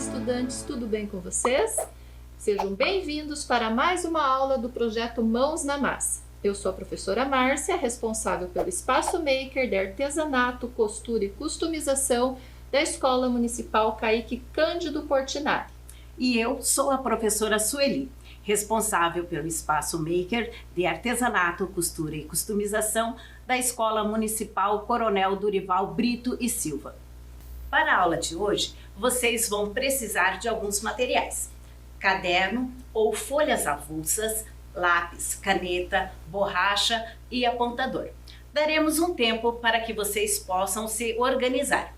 estudantes, tudo bem com vocês? Sejam bem-vindos para mais uma aula do projeto Mãos na Massa. Eu sou a professora Márcia, responsável pelo Espaço Maker de Artesanato, Costura e Customização da Escola Municipal Caíque Cândido Portinari. E eu sou a professora Sueli, responsável pelo Espaço Maker de Artesanato, Costura e Customização da Escola Municipal Coronel Durival Brito e Silva. Para a aula de hoje, vocês vão precisar de alguns materiais: caderno ou folhas avulsas, lápis, caneta, borracha e apontador. Daremos um tempo para que vocês possam se organizar.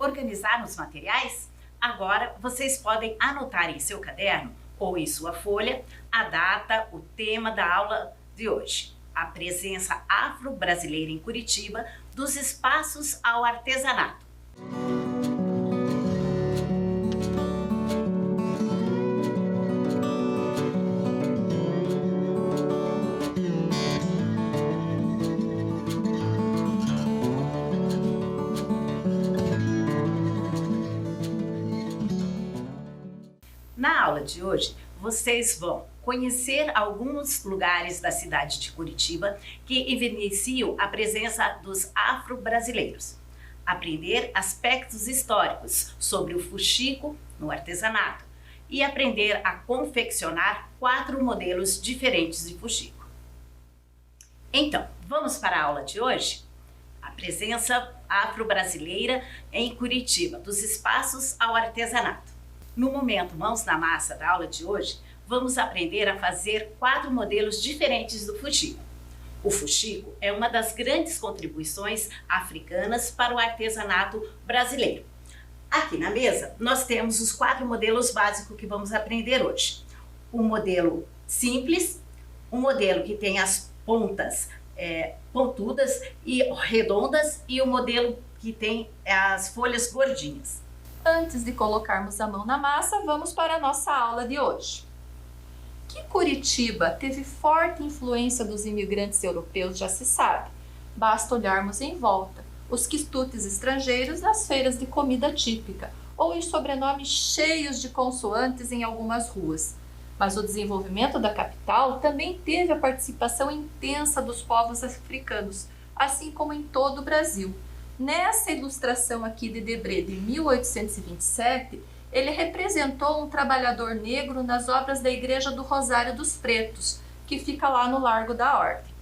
Organizar os materiais? Agora vocês podem anotar em seu caderno ou em sua folha a data, o tema da aula de hoje: a presença afro-brasileira em Curitiba dos espaços ao artesanato. Na aula de hoje, vocês vão conhecer alguns lugares da cidade de Curitiba que evidenciam a presença dos afro-brasileiros, aprender aspectos históricos sobre o fuxico no artesanato e aprender a confeccionar 4 modelos diferentes de fuxico. Então, vamos para a aula de hoje? A presença afro-brasileira em Curitiba, dos espaços ao artesanato. No momento Mãos na Massa da aula de hoje, vamos aprender a fazer 4 modelos diferentes do fuxico. O fuxico é uma das grandes contribuições africanas para o artesanato brasileiro. Aqui na mesa, nós temos os 4 modelos básicos que vamos aprender hoje. O modelo simples, um modelo que tem as pontas pontudas e redondas e o modelo que tem as folhas gordinhas. Antes de colocarmos a mão na massa, vamos para a nossa aula de hoje. Que Curitiba teve forte influência dos imigrantes europeus já se sabe. Basta olharmos em volta os quitutes estrangeiros nas feiras de comida típica ou em sobrenomes cheios de consoantes em algumas ruas. Mas o desenvolvimento da capital também teve a participação intensa dos povos africanos, assim como em todo o Brasil. Nessa ilustração aqui de Debré de 1827, ele representou um trabalhador negro nas obras da Igreja do Rosário dos Pretos, que fica lá no Largo da Ordem.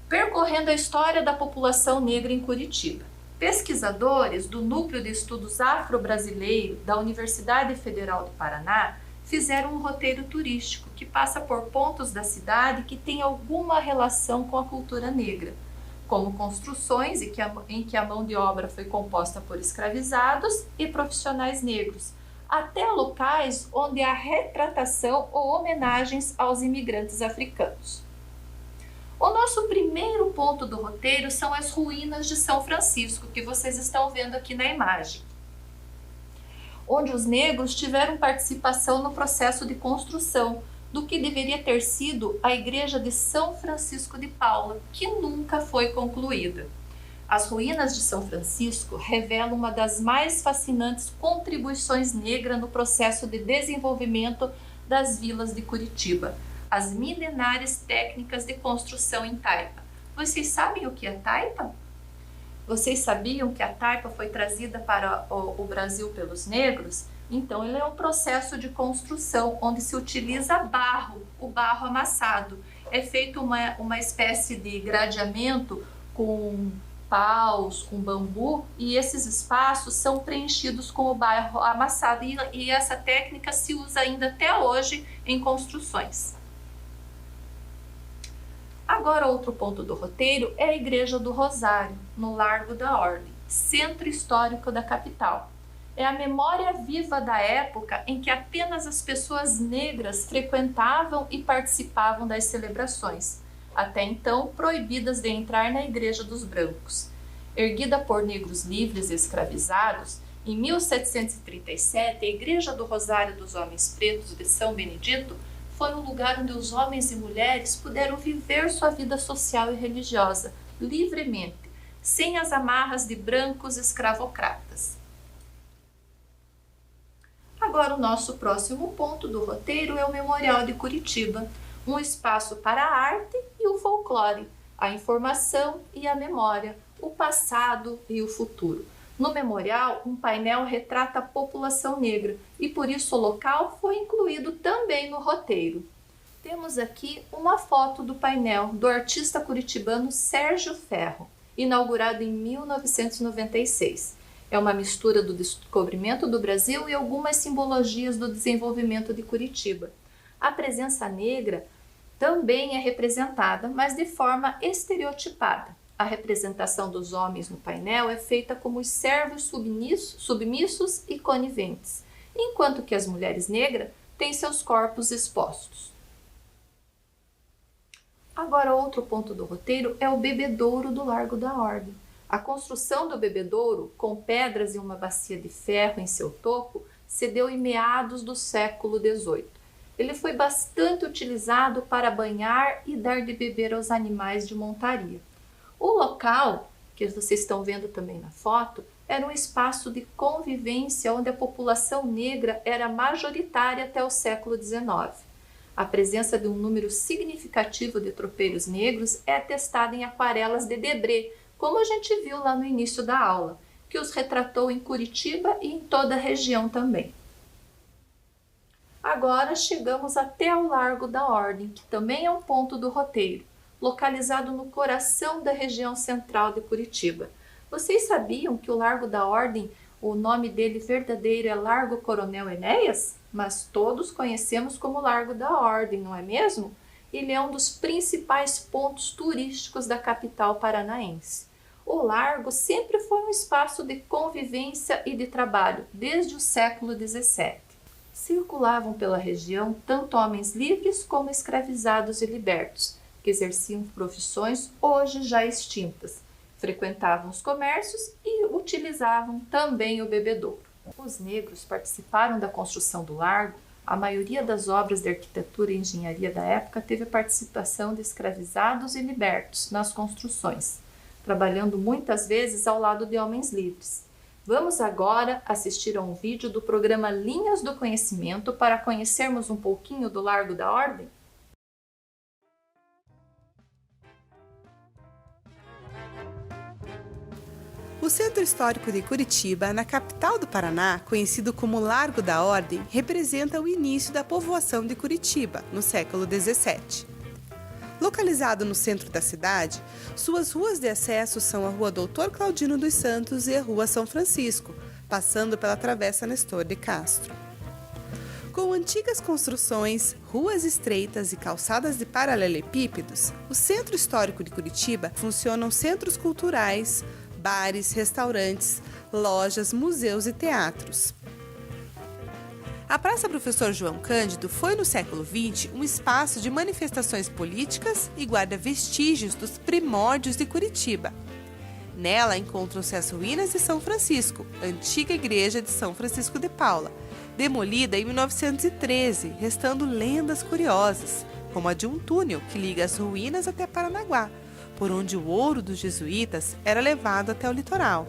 Percorrendo a história da população negra em Curitiba, pesquisadores do Núcleo de Estudos Afro-Brasileiro da Universidade Federal do Paraná fizeram um roteiro turístico que passa por pontos da cidade que têm alguma relação com a cultura negra, como construções em que a mão de obra foi composta por escravizados e profissionais negros, até locais onde há retratação ou homenagens aos imigrantes africanos. O nosso primeiro ponto do roteiro são as ruínas de São Francisco, que vocês estão vendo aqui na imagem, onde os negros tiveram participação no processo de construção do que deveria ter sido a igreja de São Francisco de Paula, que nunca foi concluída. As ruínas de São Francisco revelam uma das mais fascinantes contribuições negras no processo de desenvolvimento das vilas de Curitiba, as milenares técnicas de construção em taipa. Vocês sabem o que é taipa? Vocês sabiam que a taipa foi trazida para o Brasil pelos negros? Então, ele é um processo de construção onde se utiliza barro, o barro amassado. É feito uma espécie de gradeamento com paus, com bambu, e esses espaços são preenchidos com o barro amassado. E essa técnica se usa ainda até hoje em construções. Agora, outro ponto do roteiro é a Igreja do Rosário, no Largo da Ordem, centro histórico da capital. É a memória viva da época em que apenas as pessoas negras frequentavam e participavam das celebrações, até então proibidas de entrar na Igreja dos Brancos. Erguida por negros livres e escravizados, em 1737, a Igreja do Rosário dos Homens Pretos de São Benedito foi um lugar onde os homens e mulheres puderam viver sua vida social e religiosa livremente, sem as amarras de brancos escravocratas. Agora, o nosso próximo ponto do roteiro é o Memorial de Curitiba, um espaço para a arte e o folclore, a informação e a memória, o passado e o futuro. No memorial, um painel retrata a população negra e por isso o local foi incluído também no roteiro. Temos aqui uma foto do painel do artista curitibano Sérgio Ferro, inaugurado em 1996. É uma mistura do descobrimento do Brasil e algumas simbologias do desenvolvimento de Curitiba. A presença negra também é representada, mas de forma estereotipada. A representação dos homens no painel é feita como os servos submissos e coniventes, enquanto que as mulheres negras têm seus corpos expostos. Agora, outro ponto do roteiro é o bebedouro do Largo da Ordem. A construção do bebedouro, com pedras e uma bacia de ferro em seu topo, se deu em meados do século XVIII. Ele foi bastante utilizado para banhar e dar de beber aos animais de montaria. O local, que vocês estão vendo também na foto, era um espaço de convivência onde a população negra era majoritária até o século XIX. A presença de um número significativo de tropeiros negros é atestada em aquarelas de Debré, como a gente viu lá no início da aula, que os retratou em Curitiba e em toda a região também. Agora chegamos até o Largo da Ordem, que também é um ponto do roteiro, localizado no coração da região central de Curitiba. Vocês sabiam que o Largo da Ordem, o nome dele verdadeiro é Largo Coronel Enéas? Mas todos conhecemos como Largo da Ordem, não é mesmo? Ele é um dos principais pontos turísticos da capital paranaense. O largo sempre foi um espaço de convivência e de trabalho, desde o século XVII. Circulavam pela região tanto homens livres como escravizados e libertos, que exerciam profissões hoje já extintas, frequentavam os comércios e utilizavam também o bebedouro. Os negros participaram da construção do largo. A maioria das obras de arquitetura e engenharia da época teve a participação de escravizados e libertos nas construções, trabalhando muitas vezes ao lado de homens livres. Vamos agora assistir a um vídeo do programa Linhas do Conhecimento para conhecermos um pouquinho do Largo da Ordem? O Centro Histórico de Curitiba, na capital do Paraná, conhecido como Largo da Ordem, representa o início da povoação de Curitiba, no século XVII. Localizado no centro da cidade, suas ruas de acesso são a Rua Doutor Claudino dos Santos e a Rua São Francisco, passando pela Travessa Nestor de Castro. Com antigas construções, ruas estreitas e calçadas de paralelepípedos, o Centro Histórico de Curitiba funcionam centros culturais, bares, restaurantes, lojas, museus e teatros. A Praça Professor João Cândido foi, no século XX, um espaço de manifestações políticas e guarda vestígios dos primórdios de Curitiba. Nela encontram-se as ruínas de São Francisco, antiga igreja de São Francisco de Paula, demolida em 1913, restando lendas curiosas, como a de um túnel que liga as ruínas até Paranaguá, por onde o ouro dos jesuítas era levado até o litoral.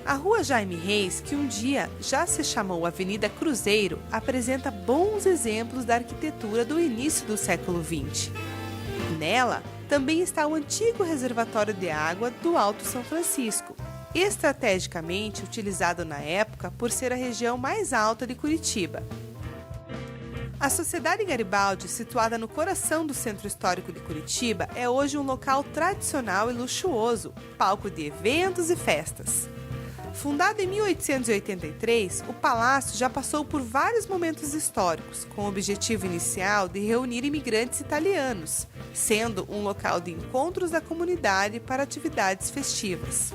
A Rua Jaime Reis, que um dia já se chamou Avenida Cruzeiro, apresenta bons exemplos da arquitetura do início do século XX. Nela também está o antigo reservatório de água do Alto São Francisco, estrategicamente utilizado na época por ser a região mais alta de Curitiba. A Sociedade Garibaldi, situada no coração do Centro Histórico de Curitiba, é hoje um local tradicional e luxuoso, palco de eventos e festas. Fundado em 1883, o palácio já passou por vários momentos históricos, com o objetivo inicial de reunir imigrantes italianos, sendo um local de encontros da comunidade para atividades festivas.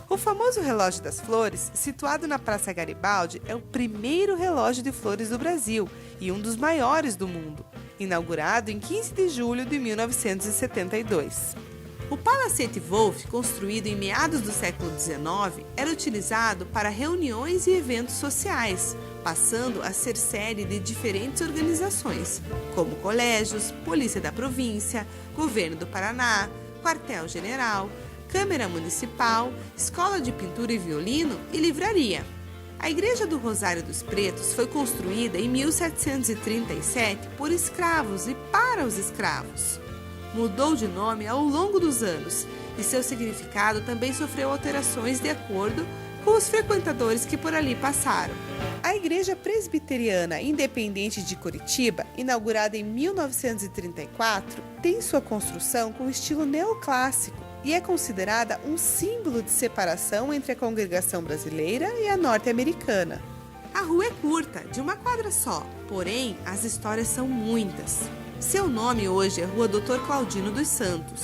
O famoso Relógio das Flores, situado na Praça Garibaldi, é o primeiro relógio de flores do Brasil e um dos maiores do mundo, inaugurado em 15 de julho de 1972. O Palacete Wolff, construído em meados do século XIX, era utilizado para reuniões e eventos sociais, passando a ser sede de diferentes organizações, como colégios, Polícia da Província, Governo do Paraná, Quartel-General, Câmara Municipal, Escola de Pintura e Violino e livraria. A Igreja do Rosário dos Pretos foi construída em 1737 por escravos e para os escravos. Mudou de nome ao longo dos anos e seu significado também sofreu alterações de acordo com os frequentadores que por ali passaram. A Igreja Presbiteriana Independente de Curitiba, inaugurada em 1934, tem sua construção com estilo neoclássico e é considerada um símbolo de separação entre a congregação brasileira e a norte-americana. A rua é curta, de uma quadra só, porém as histórias são muitas. Seu nome hoje é Rua Dr. Claudino dos Santos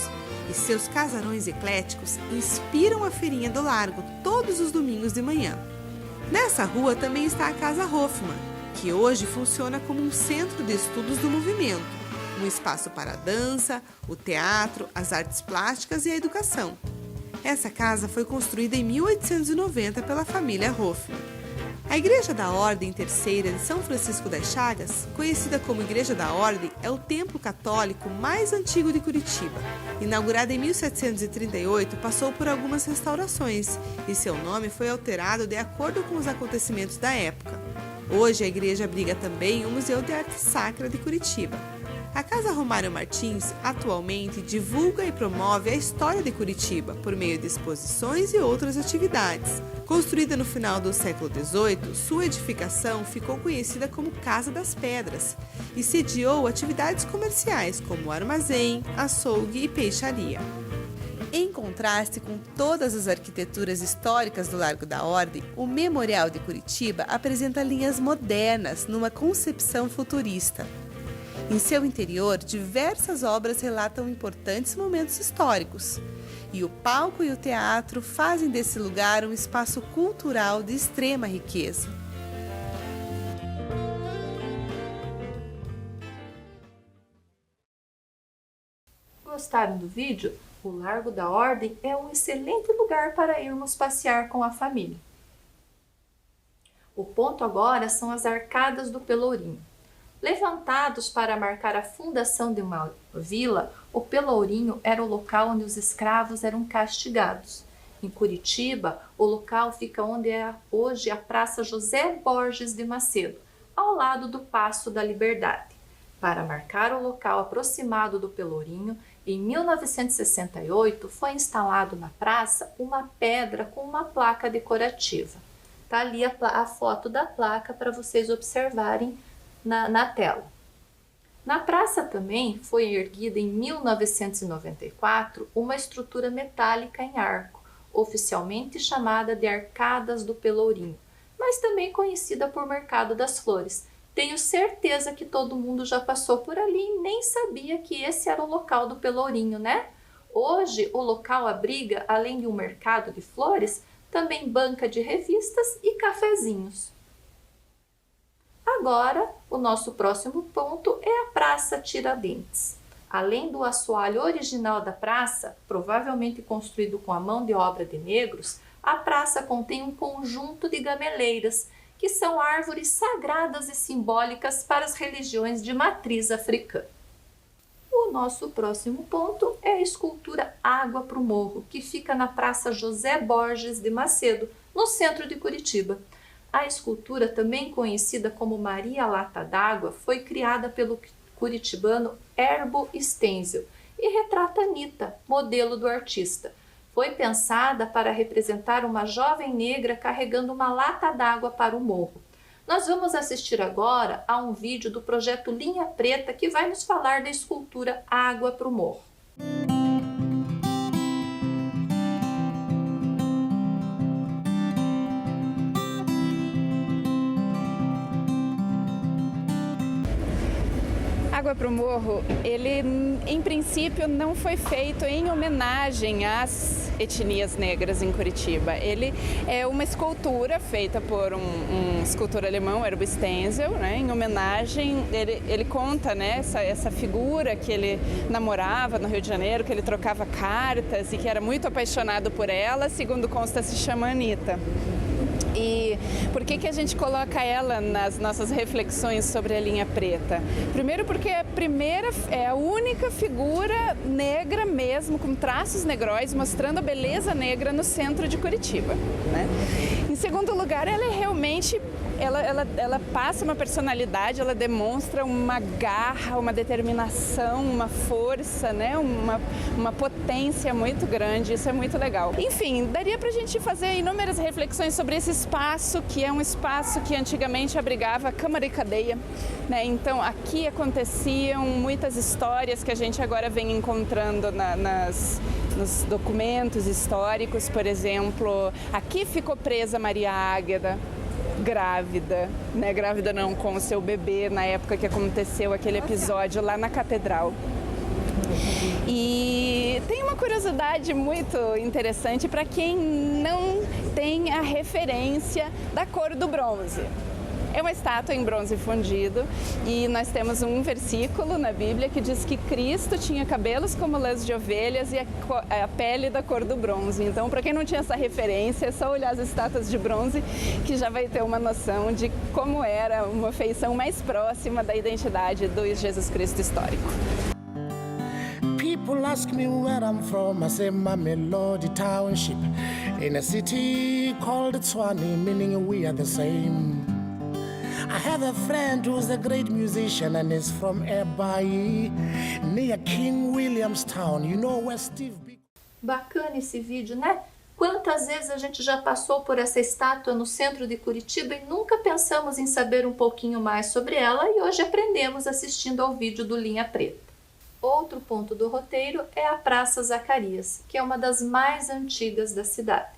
e seus casarões ecléticos inspiram a feirinha do Largo todos os domingos de manhã. Nessa rua também está a Casa Hoffmann, que hoje funciona como um centro de estudos do movimento, um espaço para a dança, o teatro, as artes plásticas e a educação. Essa casa foi construída em 1890 pela família Hoffmann. A Igreja da Ordem Terceira de São Francisco das Chagas, conhecida como Igreja da Ordem, é o templo católico mais antigo de Curitiba. Inaugurada em 1738, passou por algumas restaurações e seu nome foi alterado de acordo com os acontecimentos da época. Hoje a igreja abriga também o Museu de Arte Sacra de Curitiba. A Casa Romário Martins atualmente divulga e promove a história de Curitiba por meio de exposições e outras atividades. Construída no final do século XVIII, sua edificação ficou conhecida como Casa das Pedras e sediou atividades comerciais como armazém, açougue e peixaria. Em contraste com todas as arquiteturas históricas do Largo da Ordem, o Memorial de Curitiba apresenta linhas modernas numa concepção futurista. Em seu interior, diversas obras relatam importantes momentos históricos. E o palco e o teatro fazem desse lugar um espaço cultural de extrema riqueza. Gostaram do vídeo? O Largo da Ordem é um excelente lugar para irmos passear com a família. O ponto agora são as arcadas do Pelourinho. Levantados para marcar a fundação de uma vila, o Pelourinho era o local onde os escravos eram castigados. Em Curitiba, o local fica onde é hoje a Praça José Borges de Macedo, ao lado do Paço da Liberdade. Para marcar o local aproximado do Pelourinho, em 1968 foi instalado na praça uma pedra com uma placa decorativa. Está ali a foto da placa para vocês observarem na tela. Na praça também foi erguida em 1994 uma estrutura metálica em arco, oficialmente chamada de Arcadas do Pelourinho, mas também conhecida por Mercado das Flores. Tenho certeza que todo mundo já passou por ali e nem sabia que esse era o local do Pelourinho, né? Hoje o local abriga, além de um mercado de flores, também banca de revistas e cafezinhos. Agora, o nosso próximo ponto é a Praça Tiradentes. Além do assoalho original da praça, provavelmente construído com a mão de obra de negros, a praça contém um conjunto de gameleiras, que são árvores sagradas e simbólicas para as religiões de matriz africana. O nosso próximo ponto é a escultura Água para o Morro, que fica na Praça José Borges de Macedo, no centro de Curitiba. A escultura, também conhecida como Maria Lata d'Água, foi criada pelo curitibano Herbo Stenzel e retrata Anitta, modelo do artista. Foi pensada para representar uma jovem negra carregando uma lata d'água para o morro. Nós vamos assistir agora a um vídeo do projeto Linha Preta que vai nos falar da escultura Água para o Morro. água para o morro, ele em princípio não foi feito em homenagem às etnias negras em Curitiba. Ele é uma escultura feita por um escultor alemão, Erbo Stenzel, né, em homenagem. Ele conta, né, essa figura que ele namorava no Rio de Janeiro, que ele trocava cartas e que era muito apaixonado por ela, segundo consta, se chama Anitta. E por que a gente coloca ela nas nossas reflexões sobre a linha preta? Primeiro porque é a única figura negra mesmo, com traços negróis, mostrando a beleza negra no centro de Curitiba, né? Em segundo lugar, ela é realmente... Ela passa uma personalidade, ela demonstra uma garra, uma determinação, uma força, né? uma potência muito grande, isso é muito legal. Enfim, daria pra gente fazer inúmeras reflexões sobre esse espaço, que é um espaço que antigamente abrigava a Câmara e Cadeia, né? Então aqui aconteciam muitas histórias que a gente agora vem encontrando nos documentos históricos. Por exemplo, aqui ficou presa Maria Águeda, grávida, né? Grávida não, com o seu bebê, na época que aconteceu aquele episódio lá na Catedral. E tem uma curiosidade muito interessante para quem não tem a referência da cor do bronze. É uma estátua em bronze fundido e nós temos um versículo na Bíblia que diz que Cristo tinha cabelos como lãs de ovelhas e a pele da cor do bronze. Então, para quem não tinha essa referência, é só olhar as estátuas de bronze que já vai ter uma noção de como era uma feição mais próxima da identidade do Jesus Cristo histórico. People ask me where I'm from, I say Mamelodi Township, in a city called Tswane, meaning we are the same. I have a friend who's a great musician and is from Ebai, near King Williamstown. You know where Steve Biko... Bacana esse vídeo, né? Quantas vezes a gente já passou por essa estátua no centro de Curitiba e nunca pensamos em saber um pouquinho mais sobre ela, e hoje aprendemos assistindo ao vídeo do Linha Preta. Outro ponto do roteiro é a Praça Zacarias, que é uma das mais antigas da cidade.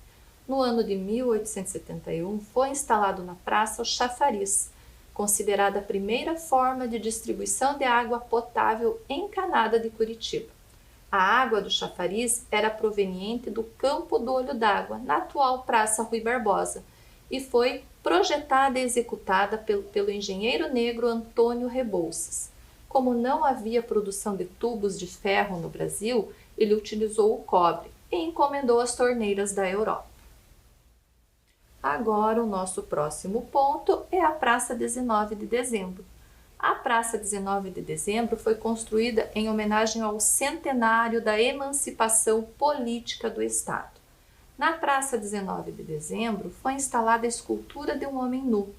No ano de 1871 foi instalado na praça o chafariz, considerada a primeira forma de distribuição de água potável encanada de Curitiba. A água do chafariz era proveniente do Campo do Olho d'Água, na atual Praça Rui Barbosa, e foi projetada e executada pelo engenheiro negro Antônio Rebouças. Como não havia produção de tubos de ferro no Brasil, ele utilizou o cobre e encomendou as torneiras da Europa. Agora, o nosso próximo ponto é a Praça 19 de Dezembro. A Praça 19 de Dezembro foi construída em homenagem ao centenário da emancipação política do Estado. Na Praça 19 de Dezembro foi instalada a escultura de um homem nu,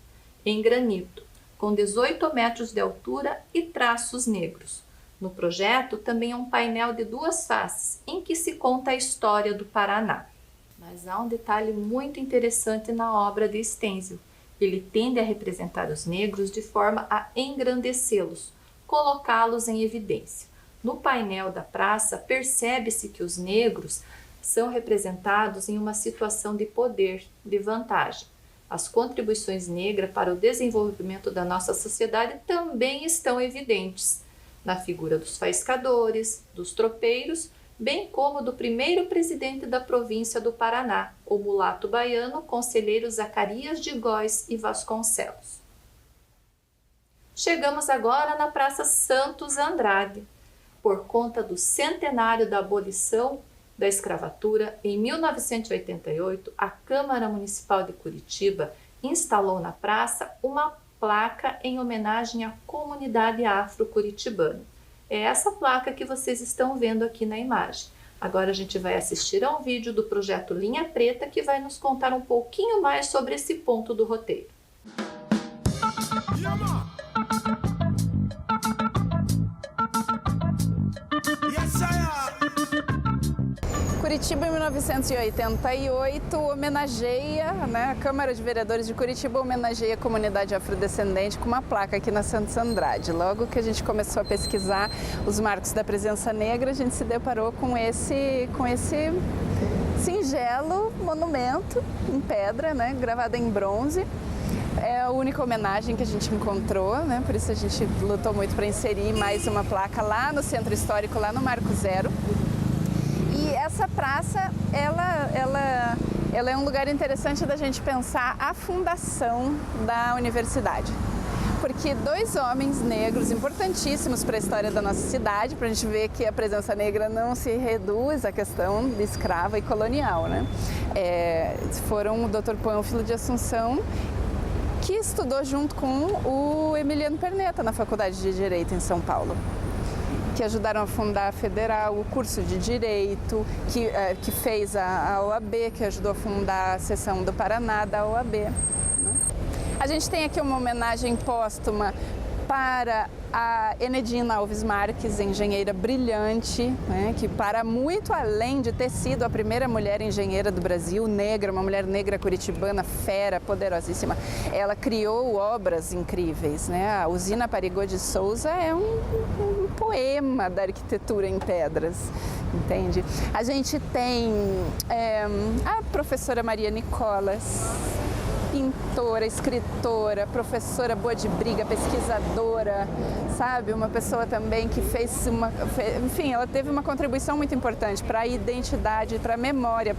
em granito, com 18 metros de altura e traços negros. No projeto também há um painel de duas faces, em que se conta a história do Paraná. Mas há um detalhe muito interessante na obra de Stenzel. Ele tende a representar os negros de forma a engrandecê-los, colocá-los em evidência. No painel da praça, percebe-se que os negros são representados em uma situação de poder, de vantagem. As contribuições negras para o desenvolvimento da nossa sociedade também estão evidentes, na figura dos faiscadores, dos tropeiros, bem como do primeiro presidente da província do Paraná, o mulato baiano, conselheiro Zacarias de Góes e Vasconcelos. Chegamos agora na Praça Santos Andrade. Por conta do centenário da abolição da escravatura, em 1988, a Câmara Municipal de Curitiba instalou na praça uma placa em homenagem à comunidade afro-curitibana. É essa placa que vocês estão vendo aqui na imagem. Agora a gente vai assistir a um vídeo do projeto Linha Preta que vai nos contar um pouquinho mais sobre esse ponto do roteiro. Curitiba, em 1988, homenageia, né, a Câmara de Vereadores de Curitiba homenageia a comunidade afrodescendente com uma placa aqui na Santos Andrade. Logo que a gente começou a pesquisar os marcos da presença negra, a gente se deparou com esse singelo monumento em pedra, né, gravado em bronze, É a única homenagem que a gente encontrou, né? Por isso a gente lutou muito para inserir mais uma placa lá no Centro Histórico, lá no Marco Zero. E essa praça, ela é um lugar interessante da gente pensar a fundação da universidade. Porque 2 homens negros importantíssimos para a história da nossa cidade, para a gente ver que a presença negra não se reduz à questão de escrava e colonial, né? Foram o Dr. Pânfilo de Assunção, que estudou junto com o Emiliano Perneta na Faculdade de Direito em São Paulo, que ajudaram a fundar a Federal, o curso de Direito, que fez a OAB, que ajudou a fundar a seção do Paraná da OAB. A gente tem aqui uma homenagem póstuma para a Enedina Alves Marques, engenheira brilhante, né, que para muito além de ter sido a primeira mulher engenheira do Brasil, negra, uma mulher negra curitibana, fera, poderosíssima, ela criou obras incríveis, né? A usina Parigô de Souza é um poema da arquitetura em pedras, entende? A gente tem a professora Maria Nicolas, pintora, escritora, professora boa de briga, pesquisadora, sabe? Uma pessoa também que enfim, ela teve uma contribuição muito importante para a identidade, para a memória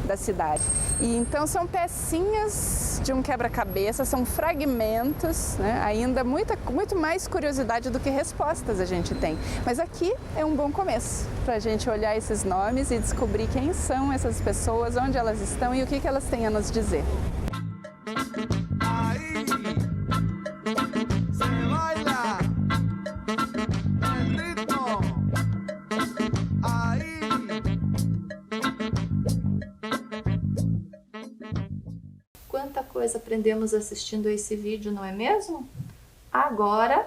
da cidade. E então são pecinhas de um quebra-cabeça, são fragmentos, né? Ainda muito mais curiosidade do que respostas a gente tem. Mas aqui é um bom começo para a gente olhar esses nomes e descobrir quem são essas pessoas, onde elas estão e o que elas têm a nos dizer. Quanta coisa aprendemos assistindo a esse vídeo, não é mesmo? Agora,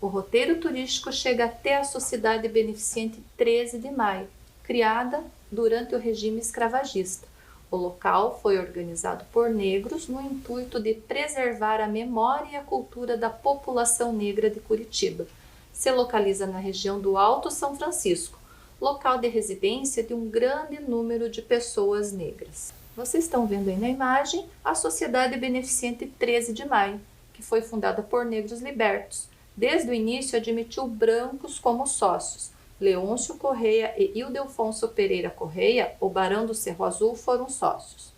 o roteiro turístico chega até a Sociedade Beneficente 13 de Maio, criada durante o regime escravagista. O local foi organizado por negros no intuito de preservar a memória e a cultura da população negra de Curitiba. Se localiza na região do Alto São Francisco, local de residência de um grande número de pessoas negras. Vocês estão vendo aí na imagem a Sociedade Beneficente 13 de Maio, que foi fundada por negros libertos. Desde o início admitiu brancos como sócios. Leôncio Correia e Ildefonso Pereira Correia, o Barão do Cerro Azul, foram sócios.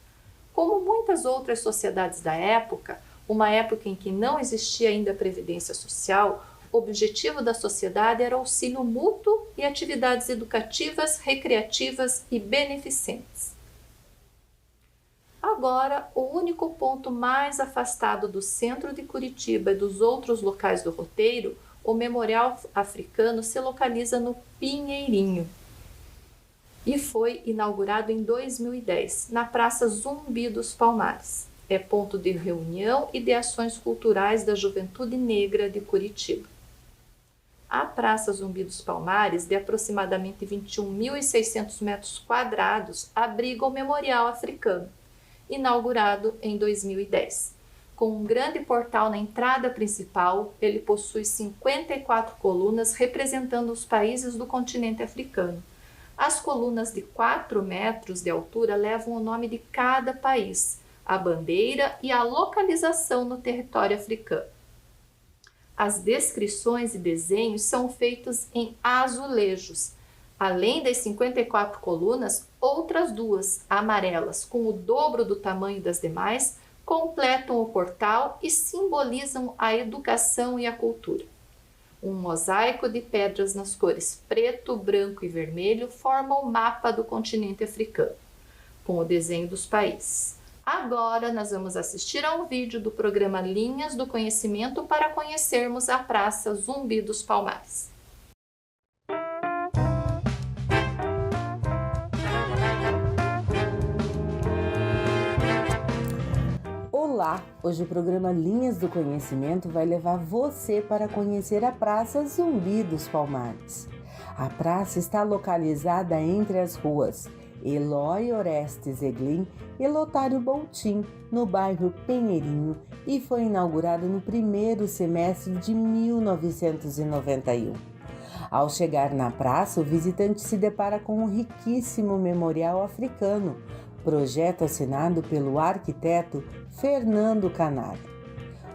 Como muitas outras sociedades da época, uma época em que não existia ainda a previdência social, o objetivo da sociedade era auxílio mútuo e atividades educativas, recreativas e beneficentes. Agora, o único ponto mais afastado do centro de Curitiba e dos outros locais do roteiro, o Memorial Africano, se localiza no Pinheirinho e foi inaugurado em 2010, na Praça Zumbi dos Palmares. É ponto de reunião e de ações culturais da juventude negra de Curitiba. A Praça Zumbi dos Palmares, de aproximadamente 21.600 metros quadrados, abriga o Memorial Africano, inaugurado em 2010. Com um grande portal na entrada principal, ele possui 54 colunas representando os países do continente africano. As colunas de 4 metros de altura levam o nome de cada país, a bandeira e a localização no território africano. As descrições e desenhos são feitos em azulejos. Além das 54 colunas, outras 2 amarelas, com o dobro do tamanho das demais, completam o portal e simbolizam a educação e a cultura. Um mosaico de pedras nas cores preto, branco e vermelho forma o mapa do continente africano, com o desenho dos países. Agora nós vamos assistir a um vídeo do programa Linhas do Conhecimento para conhecermos a Praça Zumbi dos Palmares. Olá! Hoje o programa Linhas do Conhecimento vai levar você para conhecer a Praça Zumbi dos Palmares. A praça está localizada entre as ruas Eloy Orestes Eglin e Lotário Boltin, no bairro Pinheirinho, e foi inaugurada no primeiro semestre de 1991. Ao chegar na praça, o visitante se depara com um riquíssimo memorial africano, projeto assinado pelo arquiteto Fernando Canari.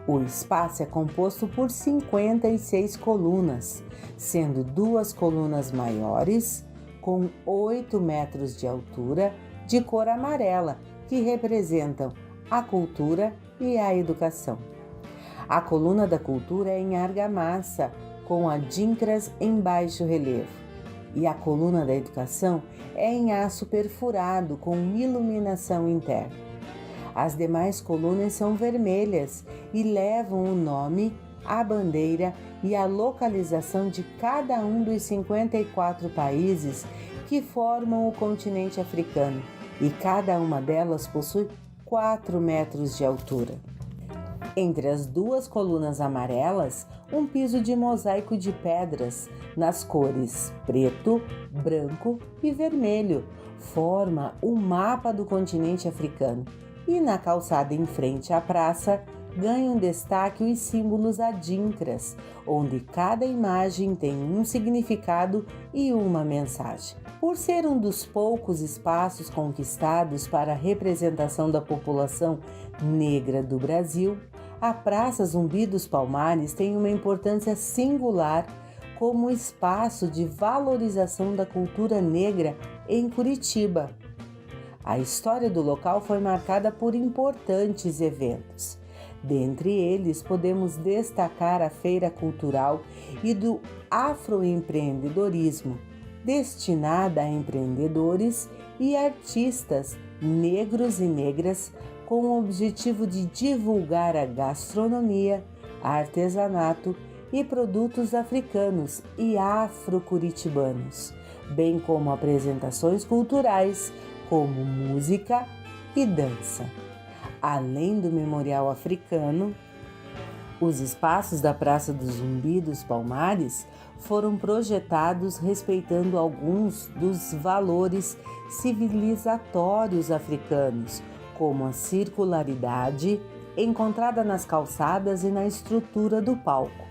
O espaço é composto por 56 colunas, sendo 2 colunas maiores, com 8 metros de altura, de cor amarela, que representam a cultura e a educação. A coluna da cultura é em argamassa, com adinkras em baixo relevo, e a coluna da educação é em aço perfurado, com iluminação interna. As demais colunas são vermelhas e levam o nome, a bandeira e a localização de cada um dos 54 países que formam o continente africano, e cada uma delas possui 4 metros de altura. Entre as 2 colunas amarelas, um piso de mosaico de pedras nas cores preto, branco e vermelho forma o mapa do continente africano. E na calçada em frente à praça, ganham destaque os símbolos adinkras, onde cada imagem tem um significado e uma mensagem. Por ser um dos poucos espaços conquistados para a representação da população negra do Brasil, a Praça Zumbi dos Palmares tem uma importância singular como espaço de valorização da cultura negra em Curitiba. A história do local foi marcada por importantes eventos. Dentre eles, podemos destacar a Feira Cultural e do Afroempreendedorismo, destinada a empreendedores e artistas negros e negras, com o objetivo de divulgar a gastronomia, artesanato e produtos africanos e afro-curitibanos, bem como apresentações culturais, como música e dança. Além do Memorial Africano, os espaços da Praça do Zumbi dos Palmares foram projetados respeitando alguns dos valores civilizatórios africanos, como a circularidade encontrada nas calçadas e na estrutura do palco,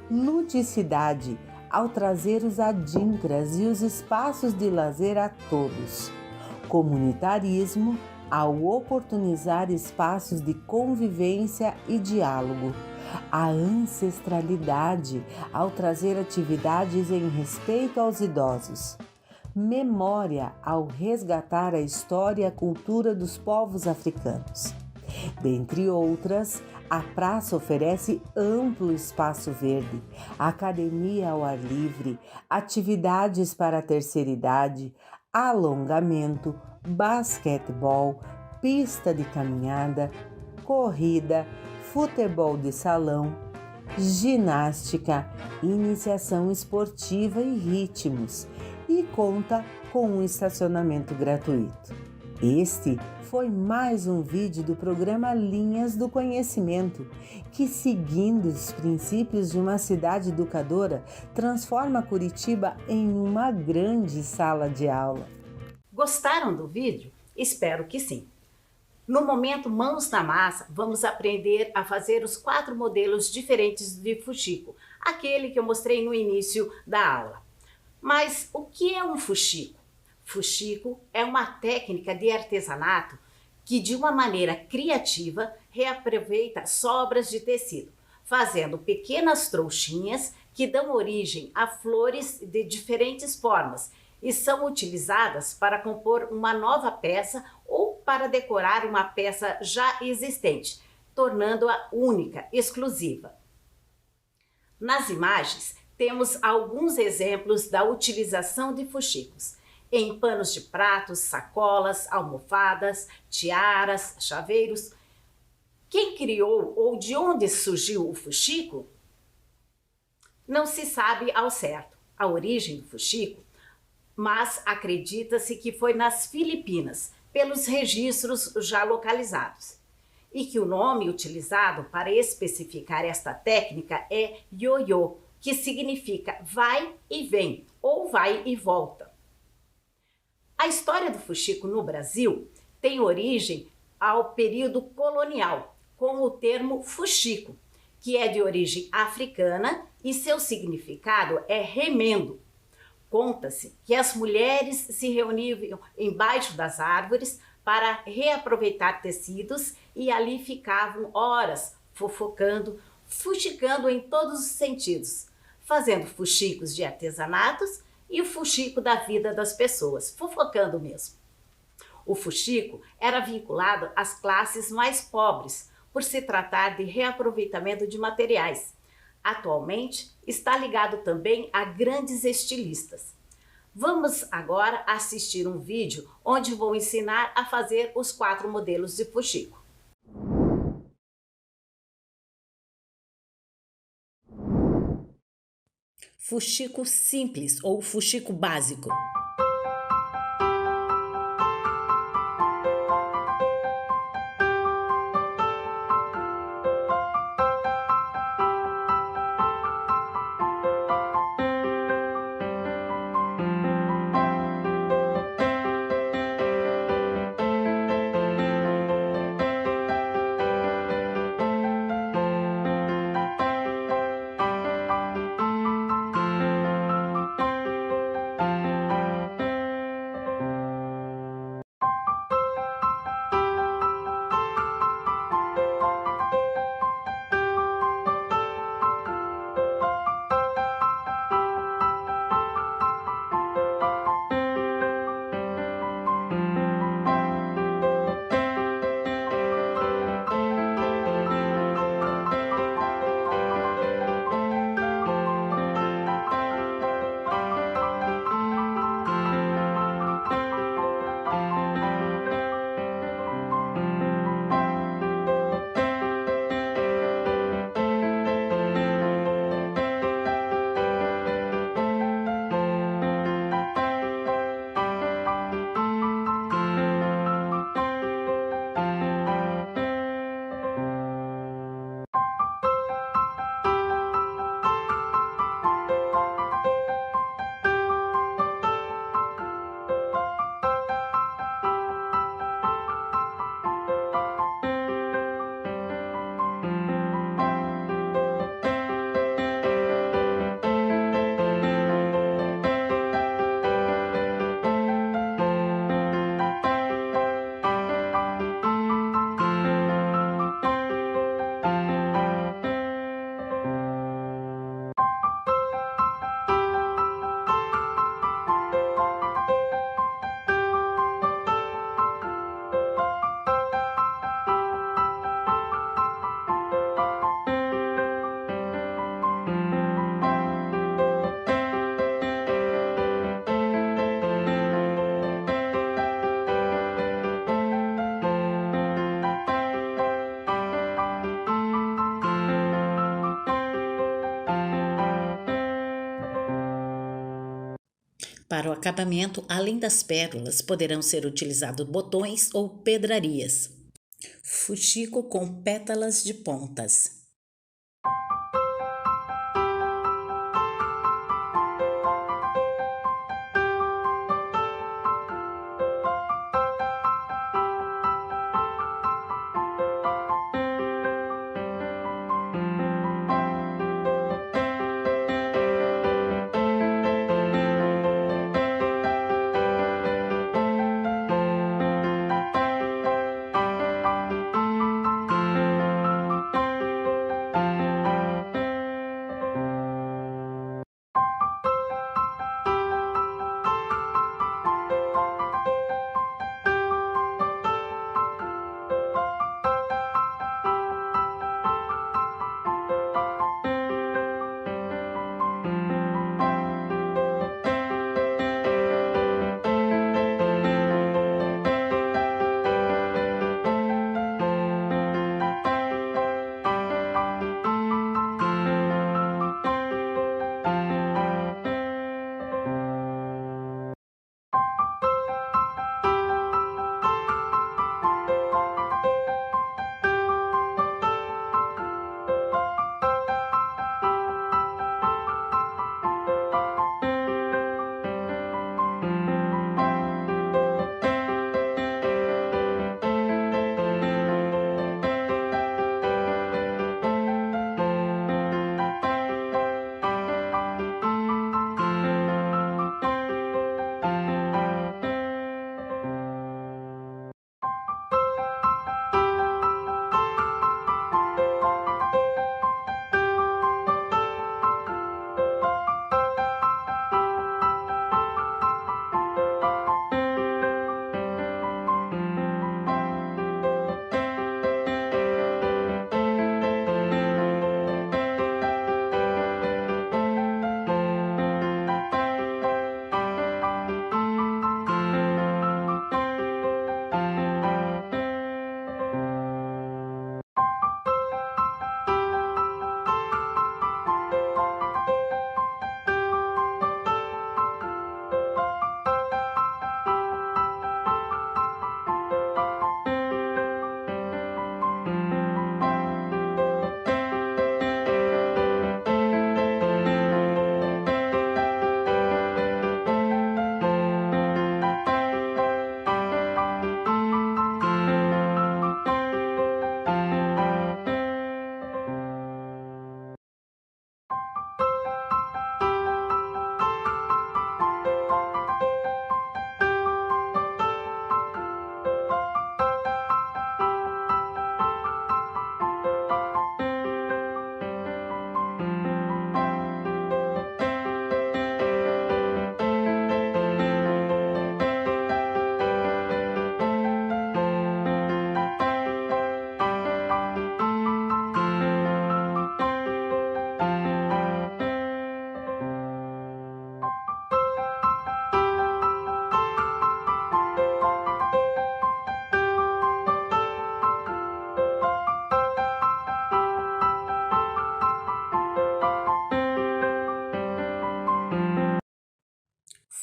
ludicidade ao trazer os adinkras e os espaços de lazer a todos, comunitarismo ao oportunizar espaços de convivência e diálogo, a ancestralidade ao trazer atividades em respeito aos idosos, memória ao resgatar a história e a cultura dos povos africanos. Dentre outras, a praça oferece amplo espaço verde, academia ao ar livre, atividades para a terceira idade, alongamento, basquetebol, pista de caminhada, corrida, futebol de salão, ginástica, iniciação esportiva e ritmos, e conta com um estacionamento gratuito. Este foi mais um vídeo do programa Linhas do Conhecimento, que, seguindo os princípios de uma cidade educadora, transforma Curitiba em uma grande sala de aula. Gostaram do vídeo? Espero que sim. No momento Mãos na Massa, vamos aprender a fazer os 4 modelos diferentes de fuxico, aquele que eu mostrei no início da aula. Mas o que é um fuxico? Fuxico é uma técnica de artesanato que, de uma maneira criativa, reaproveita sobras de tecido, fazendo pequenas trouxinhas que dão origem a flores de diferentes formas e são utilizadas para compor uma nova peça ou para decorar uma peça já existente, tornando-a única, exclusiva. Nas imagens, temos alguns exemplos da utilização de fuxicos em panos de pratos, sacolas, almofadas, tiaras, chaveiros. Quem criou ou de onde surgiu o fuxico? Não se sabe ao certo a origem do fuxico, mas acredita-se que foi nas Filipinas, pelos registros já localizados, e que o nome utilizado para especificar esta técnica é ioiô, que significa vai e vem, ou vai e volta. A história do fuxico no Brasil tem origem ao período colonial, com o termo fuxico, que é de origem africana e seu significado é remendo. Conta-se que as mulheres se reuniam embaixo das árvores para reaproveitar tecidos e ali ficavam horas fofocando, fuxicando em todos os sentidos, fazendo fuxicos de artesanatos e o fuxico da vida das pessoas, fofocando mesmo. O fuxico era vinculado às classes mais pobres, por se tratar de reaproveitamento de materiais. Atualmente, está ligado também a grandes estilistas. Vamos agora assistir um vídeo onde vou ensinar a fazer os 4 modelos de fuxico. Fuxico simples ou fuxico básico. Para o acabamento, além das pérolas, poderão ser utilizados botões ou pedrarias. Fuxico com pétalas de pontas.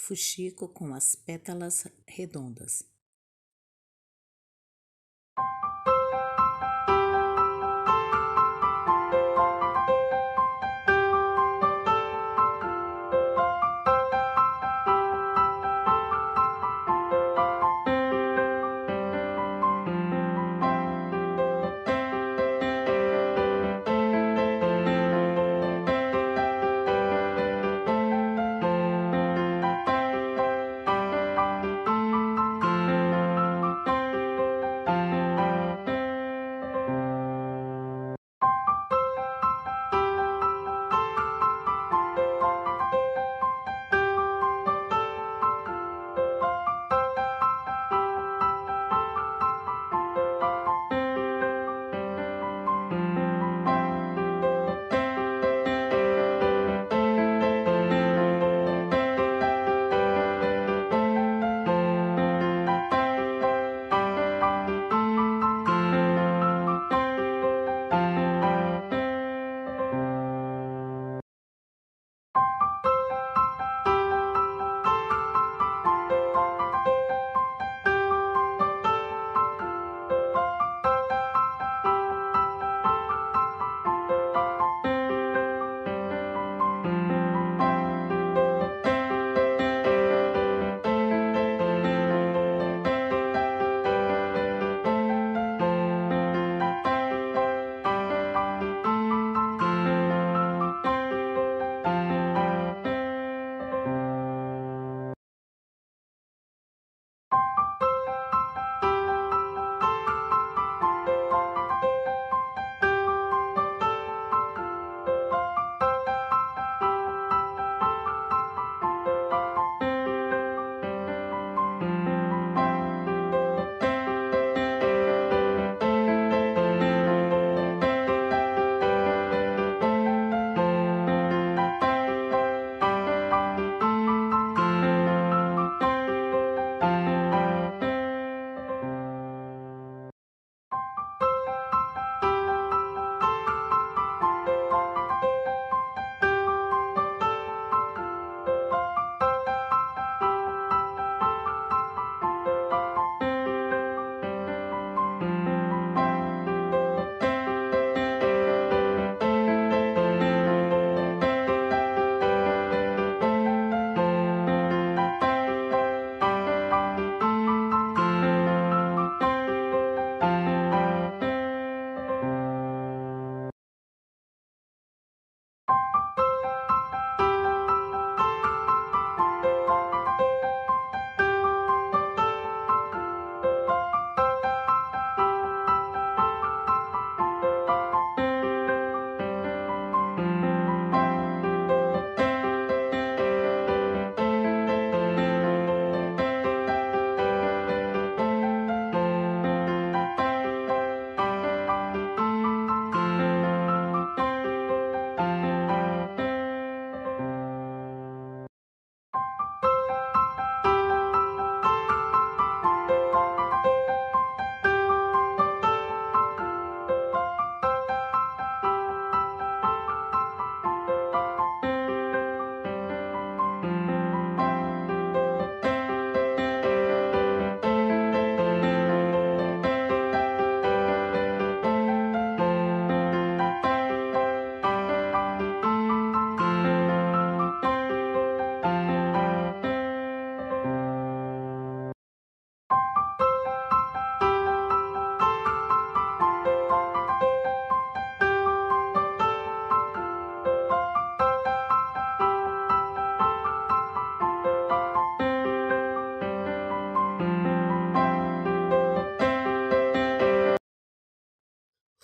fuxico com as pétalas redondas.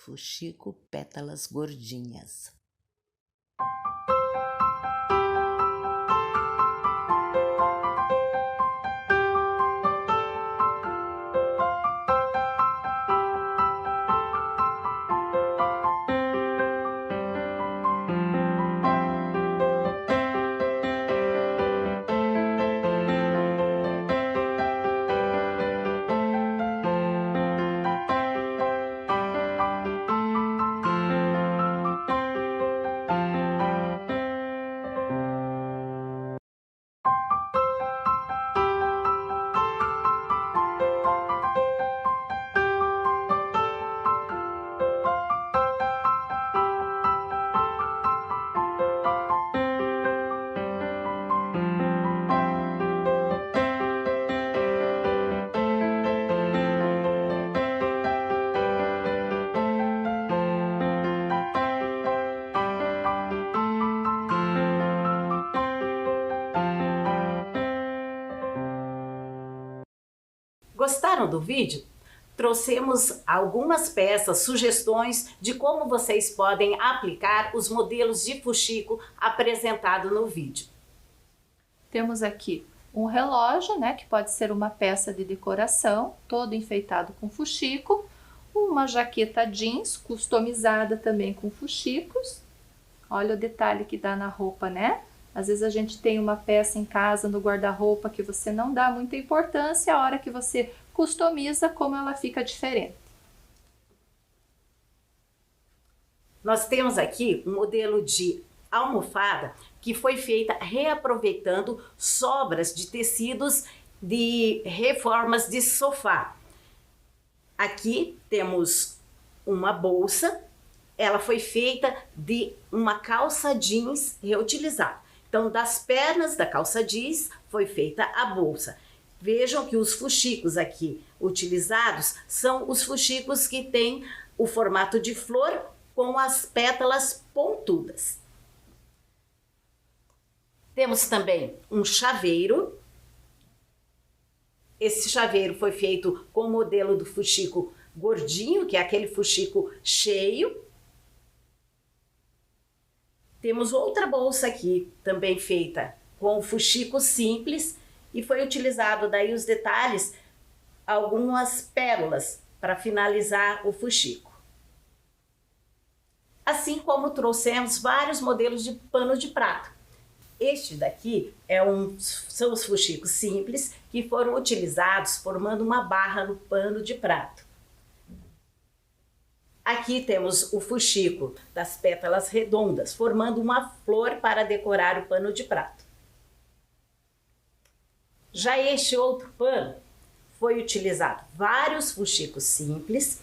Fuxico pétalas gordinhas. Gostaram do vídeo? Trouxemos algumas peças, sugestões de como vocês podem aplicar os modelos de fuxico apresentados no vídeo. Temos aqui um relógio, né, que pode ser uma peça de decoração, todo enfeitado com fuxico, uma jaqueta jeans customizada também com fuxicos. Olha o detalhe que dá na roupa, né? Às vezes a gente tem uma peça em casa no guarda-roupa que você não dá muita importância, a hora que você customiza, como ela fica diferente. Nós temos aqui um modelo de almofada que foi feita reaproveitando sobras de tecidos de reformas de sofá. Aqui temos uma bolsa, ela foi feita de uma calça jeans reutilizada. Então, das pernas da calça jeans foi feita a bolsa. Vejam que os fuxicos aqui utilizados são os fuxicos que têm o formato de flor com as pétalas pontudas. Temos também um chaveiro. Esse chaveiro foi feito com o modelo do fuxico gordinho, que é aquele fuxico cheio. Temos outra bolsa aqui, também feita com o fuxico simples, e foi utilizado daí os detalhes, algumas pérolas para finalizar o fuxico. Assim como trouxemos vários modelos de pano de prato. Este daqui são os fuxicos simples que foram utilizados formando uma barra no pano de prato. Aqui temos o fuxico das pétalas redondas, formando uma flor para decorar o pano de prato. Já este outro pano foi utilizado vários fuxicos simples,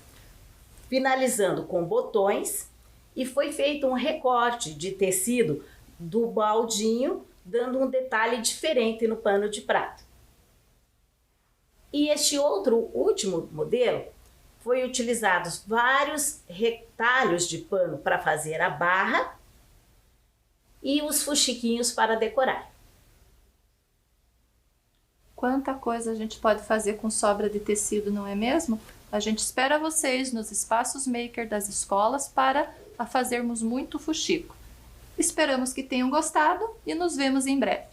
finalizando com botões, e foi feito um recorte de tecido do baldinho, dando um detalhe diferente no pano de prato. E este outro último modelo foi utilizados vários retalhos de pano para fazer a barra e os fuxiquinhos para decorar. Quanta coisa a gente pode fazer com sobra de tecido, não é mesmo? A gente espera vocês nos espaços maker das escolas para fazermos muito fuxico. Esperamos que tenham gostado e nos vemos em breve.